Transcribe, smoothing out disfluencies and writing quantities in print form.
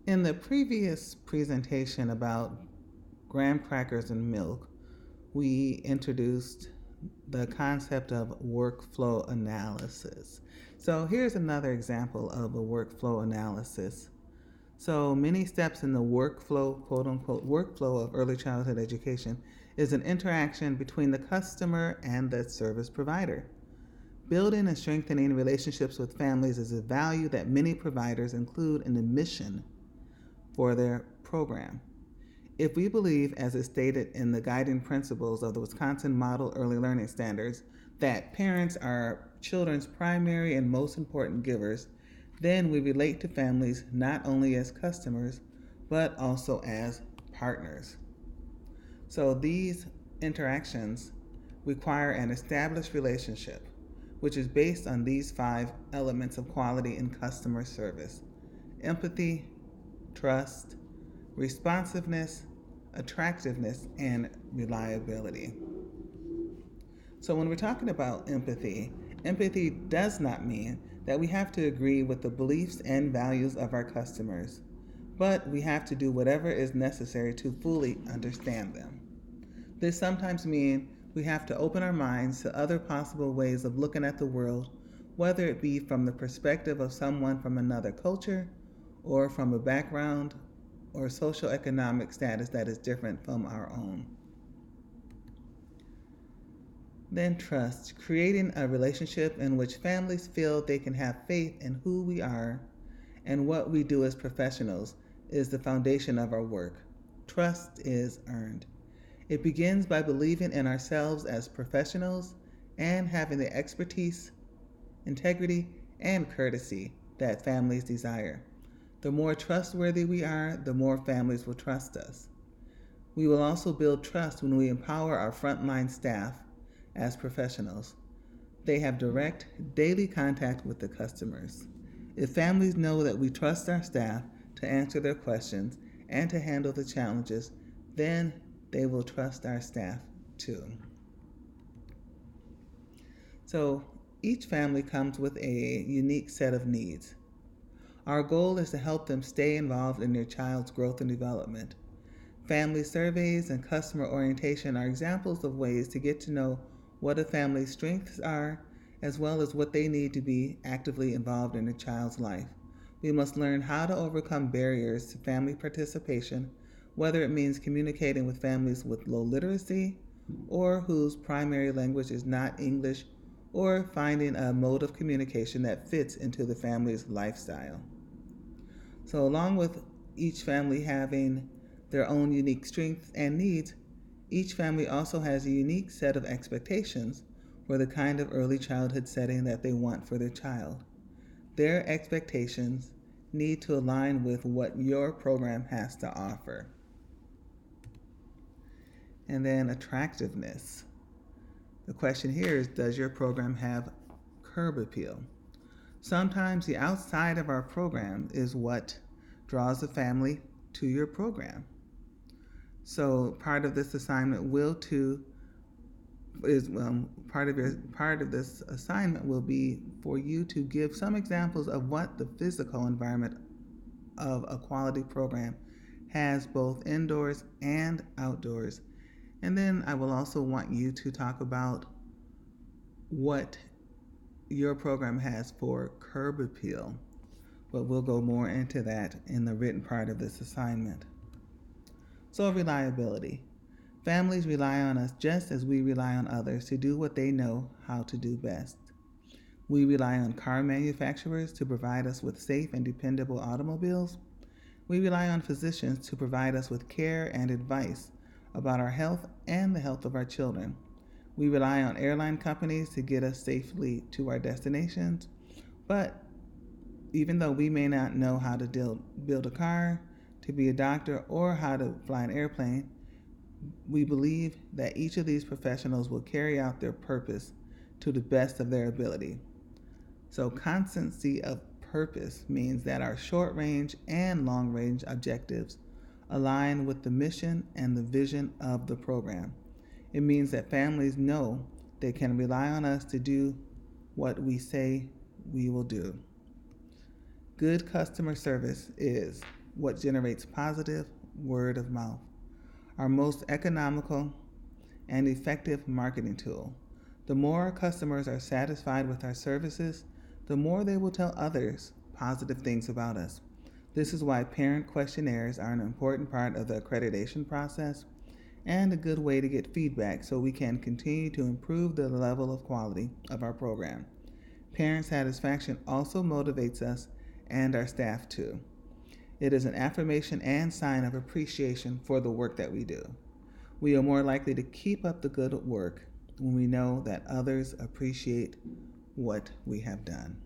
In the previous presentation about graham crackers and milk, we introduced the concept of workflow analysis. So here's another example of a workflow analysis. So many steps in the workflow, quote unquote, workflow of early childhood education is an interaction between the customer and the service provider. Building and strengthening relationships with families is a value that many providers include in the mission for their program. If we believe, as is stated in the guiding principles of the Wisconsin Model Early Learning Standards, that parents are children's primary and most important givers, then we relate to families not only as customers, but also as partners. So these interactions require an established relationship, which is based on these five elements of quality in customer service: empathy, trust, responsiveness, attractiveness, and reliability. So, when we're talking about empathy, empathy does not mean that we have to agree with the beliefs and values of our customers, but we have to do whatever is necessary to fully understand them. This sometimes means we have to open our minds to other possible ways of looking at the world, whether it be from the perspective of someone from another culture or from a background or social economic status that is different from our own. Then trust, creating a relationship in which families feel they can have faith in who we are and what we do as professionals, is the foundation of our work. Trust is earned. It begins by believing in ourselves as professionals and having the expertise, integrity, and courtesy that families desire. The more trustworthy we are, the more families will trust us. We will also build trust when we empower our frontline staff as professionals. They have direct, daily contact with the customers. If families know that we trust our staff to answer their questions and to handle the challenges, then they will trust our staff too. So each family comes with a unique set of needs. Our goal is to help them stay involved in their child's growth and development. Family surveys and customer orientation are examples of ways to get to know what a family's strengths are, as well as what they need to be actively involved in a child's life. We must learn how to overcome barriers to family participation, whether it means communicating with families with low literacy or whose primary language is not English, or finding a mode of communication that fits into the family's lifestyle. So, along with each family having their own unique strengths and needs, each family also has a unique set of expectations for the kind of early childhood setting that they want for their child. Their expectations need to align with what your program has to offer. And then attractiveness. The question here is, does your program have curb appeal? Sometimes the outside of our program is what draws the family to your program. So part of this assignment will to is part of this assignment will be for you to give some examples of what the physical environment of a quality program has, both indoors and outdoors. And then I will also want you to talk about what your program has for curb appeal, but we'll go more into that in the written part of this assignment. So, reliability. Families rely on us just as we rely on others to do what they know how to do best. We rely on car manufacturers to provide us with safe and dependable automobiles. We rely on physicians to provide us with care and advice about our health and the health of our children. We rely on airline companies to get us safely to our destinations. But even though we may not know how to build a car, to be a doctor, or how to fly an airplane, we believe that each of these professionals will carry out their purpose to the best of their ability. So, constancy of purpose means that our short range and long range objectives align with the mission and the vision of the program. It means that families know they can rely on us to do what we say we will do. Good customer service is what generates positive word of mouth, our most economical and effective marketing tool. The more our customers are satisfied with our services, the more they will tell others positive things about us. This is why parent questionnaires are an important part of the accreditation process and a good way to get feedback so we can continue to improve the level of quality of our program. Parent satisfaction also motivates us and our staff too. It is an affirmation and sign of appreciation for the work that we do. We are more likely to keep up the good work when we know that others appreciate what we have done.